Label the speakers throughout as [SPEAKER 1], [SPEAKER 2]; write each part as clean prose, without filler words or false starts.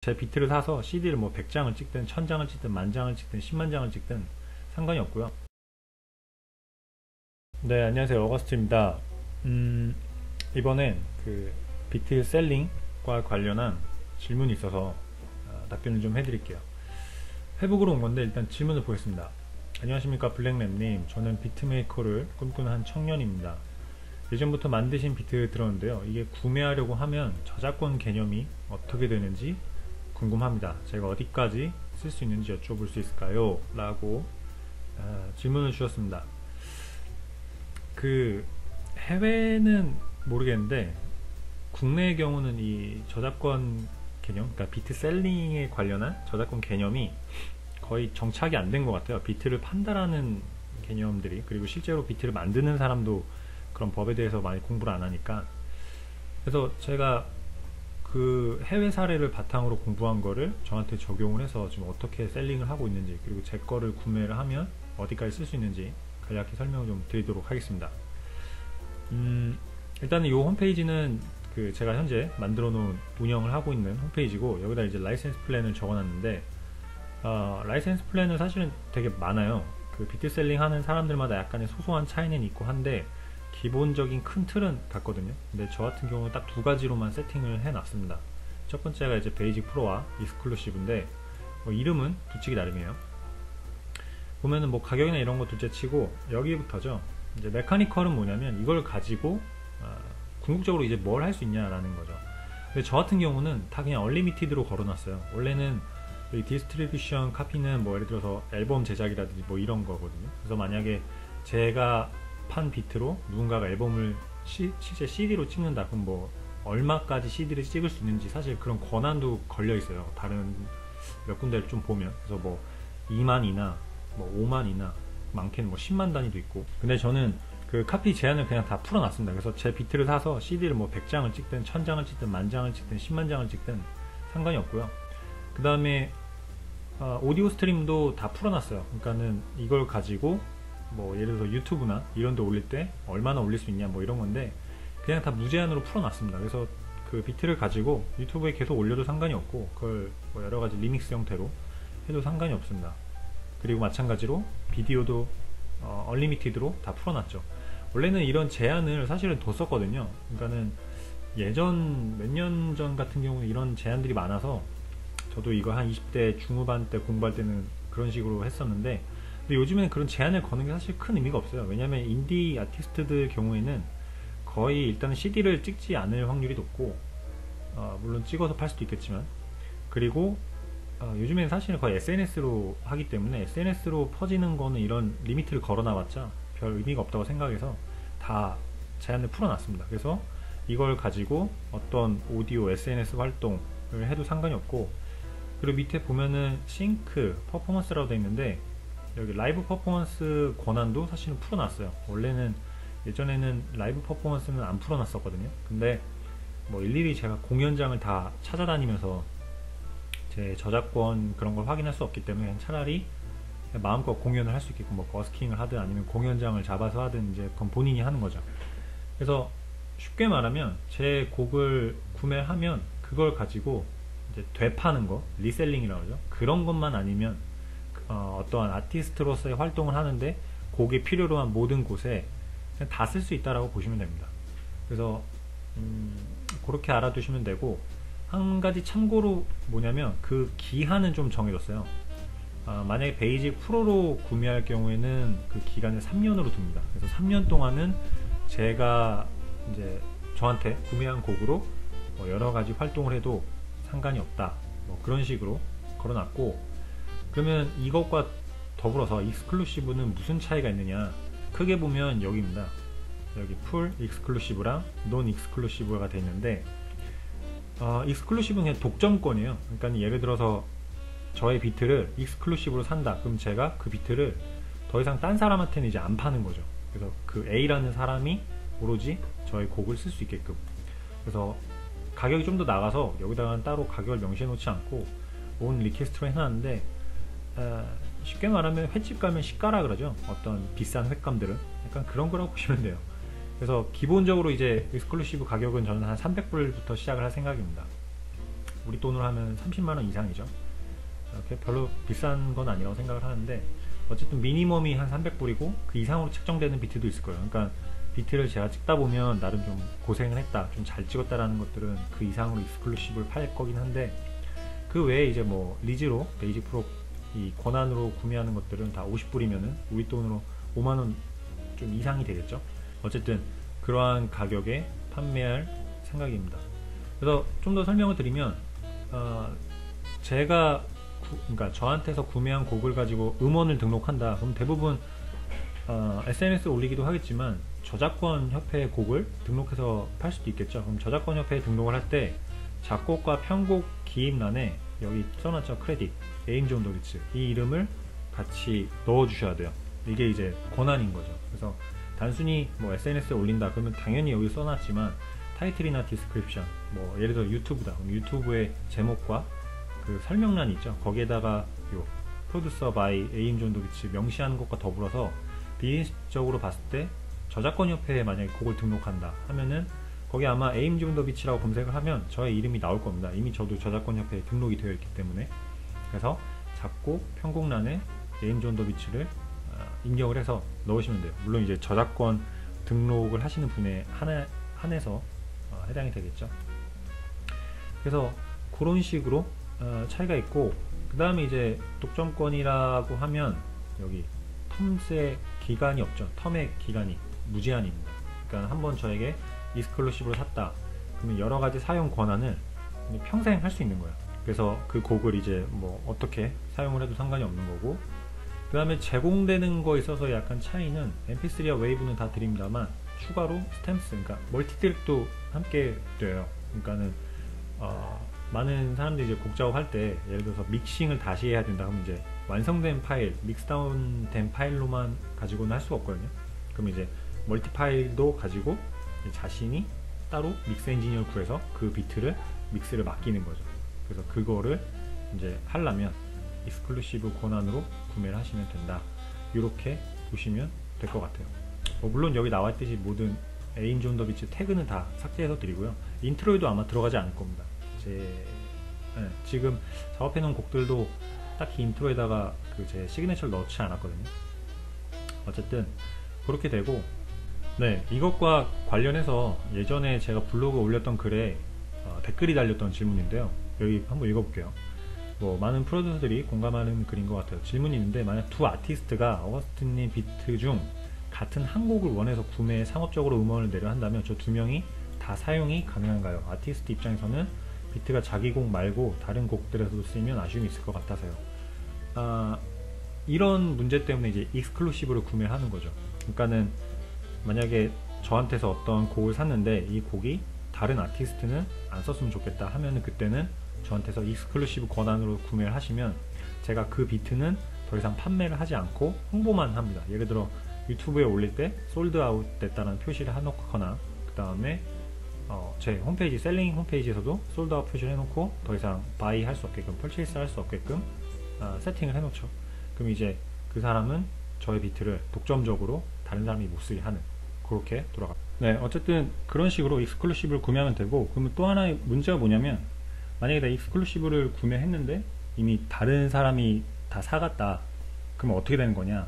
[SPEAKER 1] 제 비트를 사서 CD를 뭐 100장을 찍든 1000장을 찍든 10,000장을 찍든 100,000장을 찍든 상관이 없고요. 네, 안녕하세요. 어거스트입니다. 이번엔 그 비트 셀링과 관련한 질문이 있어서 답변을 좀 해드릴게요. 회복으로 온 건데 일단 질문을 보겠습니다. 안녕하십니까 블랙랩님, 저는 비트메이커를 꿈꾸는 한 청년입니다. 예전부터 만드신 비트 들었는데요, 이게 구매하려고 하면 저작권 개념이 어떻게 되는지 궁금합니다. 제가 어디까지 쓸 수 있는지 여쭤볼 수 있을까요? 라고 질문을 주셨습니다. 그 해외는 모르겠는데 국내의 경우는 이 저작권 개념, 그러니까 비트 셀링에 관련한 저작권 개념이 거의 정착이 안 된 것 같아요. 비트를 판다라는 개념들이, 그리고 실제로 비트를 만드는 사람도 그런 법에 대해서 많이 공부를 안 하니까. 그래서 제가 그 해외 사례를 바탕으로 공부한 거를 저한테 적용을 해서 지금 어떻게 셀링을 하고 있는지, 그리고 제 거를 구매를 하면 어디까지 쓸 수 있는지 간략히 설명을 좀 드리도록 하겠습니다. 일단은 이 홈페이지는 그 제가 현재 만들어 놓은 운영을 하고 있는 홈페이지고, 여기다 이제 라이센스 플랜을 적어 놨는데 라이센스 플랜은 사실은 되게 많아요. 그 비트 셀링 하는 사람들마다 약간의 소소한 차이는 있고 한데 기본적인 큰 틀은 같거든요. 근데 저 같은 경우는 딱 두 가지로만 세팅을 해 놨습니다. 첫 번째가 이제 베이직 프로와 익스클루시브인데 이름은 붙이기 나름이에요. 보면은 뭐 가격이나 이런 거 둘째 치고 여기부터죠. 이제 메카니컬은 뭐냐면 이걸 가지고 궁극적으로 이제 뭘 할 수 있냐라는 거죠. 근데 저 같은 경우는 다 그냥 얼리미티드로 걸어놨어요. 원래는 이 디스트리뷰션 카피는 뭐 예를 들어서 앨범 제작이라든지 뭐 이런 거거든요. 그래서 만약에 제가 판 비트로 누군가가 앨범을 실제 CD로 찍는다, 그럼 뭐 얼마까지 CD를 찍을 수 있는지 사실 그런 권한도 걸려 있어요. 다른 몇 군데를 좀 보면. 그래서 뭐 2만이나 뭐 5만이나 많게는 뭐 10만 단위도 있고. 근데 저는 그 카피 제한을 그냥 다 풀어놨습니다. 그래서 제 비트를 사서 CD를 뭐 100장을 찍든 1000장을 찍든 10,000장을 찍든 100,000장을 찍든 상관이 없고요. 그 다음에 오디오 스트림도 다 풀어놨어요. 그러니까는 이걸 가지고 뭐 예를 들어서 유튜브나 이런 데 올릴 때 얼마나 올릴 수 있냐 뭐 이런 건데 그냥 다 무제한으로 풀어놨습니다. 그래서 그 비트를 가지고 유튜브에 계속 올려도 상관이 없고, 그걸 뭐 여러가지 리믹스 형태로 해도 상관이 없습니다. 그리고 마찬가지로 비디오도 얼리미티드로 다 풀어놨죠. 원래는 이런 제한을 사실은 뒀었거든요. 그러니까는 예전 몇 년 전 같은 경우는 이런 제한들이 많아서 저도 이거 한 20대 중후반 때 공부할 때는 그런 식으로 했었는데, 근데 요즘에는 그런 제한을 거는 게 사실 큰 의미가 없어요. 왜냐면 인디 아티스트들 경우에는 거의 일단은 CD를 찍지 않을 확률이 높고, 물론 찍어서 팔 수도 있겠지만, 그리고 요즘에는 사실 거의 SNS로 하기 때문에 SNS로 퍼지는 거는 이런 리미트를 걸어놔봤자 별 의미가 없다고 생각해서 다 제한을 풀어놨습니다. 그래서 이걸 가지고 어떤 오디오 SNS 활동을 해도 상관이 없고, 그리고 밑에 보면은 싱크 퍼포먼스라고 되어 있는데 여기 라이브 퍼포먼스 권한도 사실은 풀어놨어요. 원래는 예전에는 라이브 퍼포먼스는 안 풀어놨었거든요. 근데 뭐 일일이 제가 공연장을 다 찾아다니면서 제 저작권 그런 걸 확인할 수 없기 때문에 그냥 차라리 그냥 마음껏 공연을 할 수 있게끔 뭐 버스킹을 하든 아니면 공연장을 잡아서 하든 이제 그건 본인이 하는 거죠. 그래서 쉽게 말하면 제 곡을 구매하면 그걸 가지고 이제 되파는 거, 리셀링이라고 하죠. 그런 것만 아니면 어떠한 아티스트로서의 활동을 하는데 곡이 필요로 한 모든 곳에 그냥 다 쓸 수 있다라고 보시면 됩니다. 그래서 그렇게 알아두시면 되고, 한 가지 참고로 뭐냐면 그 기한은 좀 정해졌어요. 만약에 베이직 프로로 구매할 경우에는 그 기간을 3년으로 둡니다. 그래서 3년 동안은 제가 이제 저한테 구매한 곡으로 뭐 여러가지 활동을 해도 상관이 없다, 뭐 그런 식으로 걸어놨고, 그러면 이것과 더불어서 익스클루시브는 무슨 차이가 있느냐, 크게 보면 여기입니다. 여기 풀 익스클루시브랑 논 익스클루시브가 되어 있는데, 익스클루시브는 그냥 독점권이에요. 그러니까 예를 들어서 저의 비트를 익스클루시브로 산다, 그럼 제가 그 비트를 더 이상 딴 사람한테는 이제 안 파는 거죠. 그래서 그 A라는 사람이 오로지 저의 곡을 쓸 수 있게끔. 그래서 가격이 좀 더 나가서 여기다가 따로 가격을 명시해 놓지 않고 온 리퀘스트로 해놨는데, 쉽게 말하면 횟집 가면 시가라 그러죠. 어떤 비싼 횟감들은 약간 그런 거라고 보시면 돼요. 그래서 기본적으로 이제 익스클루시브 가격은 저는 한 300불부터 시작을 할 생각입니다. 우리 돈으로 하면 30만원 이상이죠. 이렇게 별로 비싼 건 아니라고 생각을 하는데, 어쨌든 미니멈이 한 300불이고 그 이상으로 책정되는 비트도 있을 거예요. 그러니까 비트를 제가 찍다 보면 나름 좀 고생을 했다, 좀 잘 찍었다라는 것들은 그 이상으로 익스클루시브를 팔 거긴 한데, 그 외에 이제 뭐 리즈로 베이직 프로 이 권한으로 구매하는 것들은 다 50불이면은 우리 돈으로 5만원 좀 이상이 되겠죠. 어쨌든 그러한 가격에 판매할 생각입니다. 그래서 좀 더 설명을 드리면, 제가 그러니까 저한테서 구매한 곡을 가지고 음원을 등록한다. 그럼 대부분 SNS에 올리기도 하겠지만 저작권 협회의 곡을 등록해서 팔 수도 있겠죠. 그럼 저작권 협회에 등록을 할 때 작곡과 편곡 기입란에 여기 써놨죠. 크레딧, 에임 존 더비츠, 이 이름을 같이 넣어 주셔야 돼요. 이게 이제 권한인 거죠. 그래서 단순히 뭐 SNS에 올린다 그러면 당연히 여기 써놨지만 타이틀이나 디스크립션, 뭐 예를 들어 유튜브다 그럼 유튜브의 제목과 그 설명란 있죠. 거기에다가 요 프로듀서 바이 에임 존 더비츠 명시하는 것과 더불어서 비즈니스적으로 봤을 때 저작권 협회에 만약에 곡을 등록한다 하면은 거기 아마 에임 존 더비치라고 검색을 하면 저의 이름이 나올 겁니다. 이미 저도 저작권 협회에 등록이 되어 있기 때문에. 그래서 작곡 편곡란에 에임 존 더비치를 입력을 해서 넣으시면 돼요. 물론 이제 저작권 등록을 하시는 분에 한해서 해당이 되겠죠. 그래서 그런 식으로 차이가 있고, 그 다음에 이제 독점권이라고 하면 여기 텀스의 기간이 없죠. 텀의 기간이 무제한입니다. 그러니까 한번 저에게 익스클루시브로 샀다 그러면 여러가지 사용 권한을 평생 할 수 있는 거예요. 그래서 그 곡을 이제 뭐 어떻게 사용을 해도 상관이 없는 거고, 그 다음에 제공되는 거에 있어서 약간 차이는 mp3와 웨이브는 다 드립니다만 추가로 스탬스, 그러니까 멀티트랙도 함께 돼요. 그러니까는 많은 사람들이 이제 곡 작업할 때 예를 들어서 믹싱을 다시 해야 된다 하면 이제 완성된 파일, 믹스다운 된 파일로만 가지고는 할 수가 없거든요. 그럼 이제 멀티 파일도 가지고 자신이 따로 믹스 엔지니어를 구해서 그 비트를 믹스를 맡기는 거죠. 그래서 그거를 이제 하려면 익스클루시브 권한으로 구매를 하시면 된다. 이렇게 보시면 될 것 같아요. 물론 여기 나와 있듯이 모든 에임 존 더비츠 태그는 다 삭제해서 드리고요. 인트로에도 아마 들어가지 않을 겁니다. 지금 작업해 놓은 곡들도 딱히 인트로에다가 그 제 시그니처를 넣지 않았거든요. 어쨌든 그렇게 되고, 네, 이것과 관련해서 예전에 제가 블로그에 올렸던 글에 댓글이 달렸던 질문인데요. 여기 한번 읽어볼게요. 뭐 많은 프로듀서들이 공감하는 글인 것 같아요. 질문이 있는데, 만약 두 아티스트가 어거스틴님 비트 중 같은 한 곡을 원해서 구매해 상업적으로 음원을 내려 한다면 저 두 명이 다 사용이 가능한가요? 아티스트 입장에서는 비트가 자기 곡 말고 다른 곡들에서도 쓰이면 아쉬움이 있을 것 같아서요. 이런 문제 때문에 이제 익스클루시브를 구매를 하는 거죠. 그러니까는 만약에 저한테서 어떤 곡을 샀는데 이 곡이 다른 아티스트는 안 썼으면 좋겠다 하면은 그때는 저한테서 익스클루시브 권한으로 구매를 하시면 제가 그 비트는 더 이상 판매를 하지 않고 홍보만 합니다. 예를 들어 유튜브에 올릴 때 솔드 아웃 됐다는 표시를 해놓거나, 그 다음에 제 홈페이지, 셀링 홈페이지에서도 솔드 아웃 표시를 해놓고 더 이상 바이 할 수 없게끔, 펄체이스 할 수 없게끔 세팅을 해놓죠. 그럼 이제 그 사람은 저의 비트를 독점적으로 다른 사람이 못 쓰게 하는, 그렇게 돌아갑니다. 네, 어쨌든 그런 식으로 익스클루시브를 구매하면 되고, 그러면 또 하나의 문제가 뭐냐면, 만약에 나 익스클루시브를 구매했는데 이미 다른 사람이 다 사갔다, 그러면 어떻게 되는 거냐?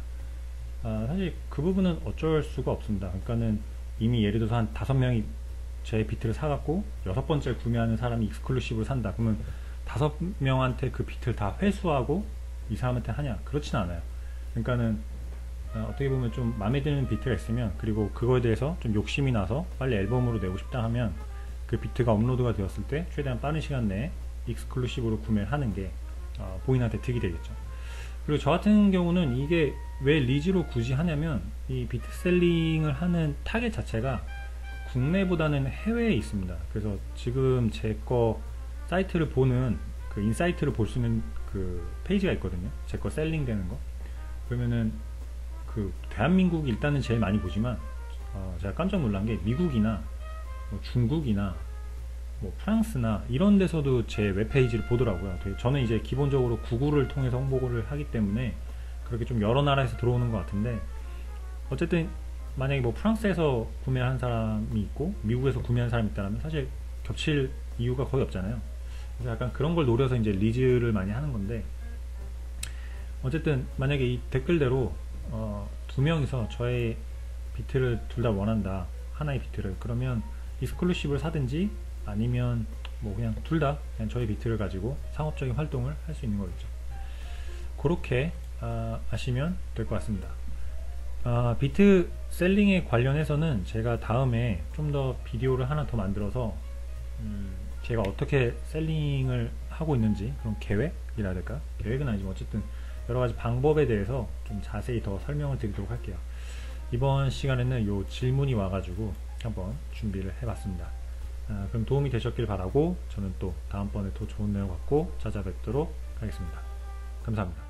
[SPEAKER 1] 사실 그 부분은 어쩔 수가 없습니다. 그러니까는 이미 예를 들어서 한 5명이 제 비트를 사갖고 6번째 구매하는 사람이 익스클루시브를 산다. 그러면 5명한테 그 비트를 다 회수하고 이 사람한테 하냐? 그렇진 않아요. 그러니까는 어떻게 보면 좀 마음에 드는 비트가 있으면, 그리고 그거에 대해서 좀 욕심이 나서 빨리 앨범으로 내고 싶다 하면 그 비트가 업로드가 되었을 때 최대한 빠른 시간 내에 익스클루시브로 구매를 하는 게 본인한테 득이 되겠죠. 그리고 저 같은 경우는 이게 왜 리즈로 굳이 하냐면, 이 비트셀링을 하는 타겟 자체가 국내보다는 해외에 있습니다. 그래서 지금 제 거 사이트를 보는 그 인사이트를 볼 수 있는 그 페이지가 있거든요. 제 거 셀링 되는 거. 그러면은 그 대한민국이 일단은 제일 많이 보지만 제가 깜짝 놀란 게 미국이나 뭐 중국이나 뭐 프랑스나 이런 데서도 제 웹페이지를 보더라고요. 저는 이제 기본적으로 구글을 통해서 홍보를 하기 때문에 그렇게 좀 여러 나라에서 들어오는 것 같은데, 어쨌든 만약에 뭐 프랑스에서 구매한 사람이 있고 미국에서 구매한 사람이 있다면 사실 겹칠 이유가 거의 없잖아요. 그래서 약간 그런 걸 노려서 이제 리즈를 많이 하는 건데, 어쨌든 만약에 이 댓글대로 두 명이서 저의 비트를 둘 다 원한다, 하나의 비트를, 그러면 익스클루시브를 사든지 아니면 뭐 그냥 둘 다 그냥 저의 비트를 가지고 상업적인 활동을 할 수 있는 거겠죠. 그렇게 아시면 될 것 같습니다. 비트 셀링에 관련해서는 제가 다음에 좀 더 비디오를 하나 더 만들어서 제가 어떻게 셀링을 하고 있는지, 그런 계획이라 해야 될까? 계획은 아니지만 어쨌든 여러가지 방법에 대해서 좀 자세히 더 설명을 드리도록 할게요. 이번 시간에는 요 질문이 와가지고 한번 준비를 해봤습니다. 그럼 도움이 되셨길 바라고, 저는 또 다음번에 더 좋은 내용 갖고 찾아뵙도록 하겠습니다. 감사합니다.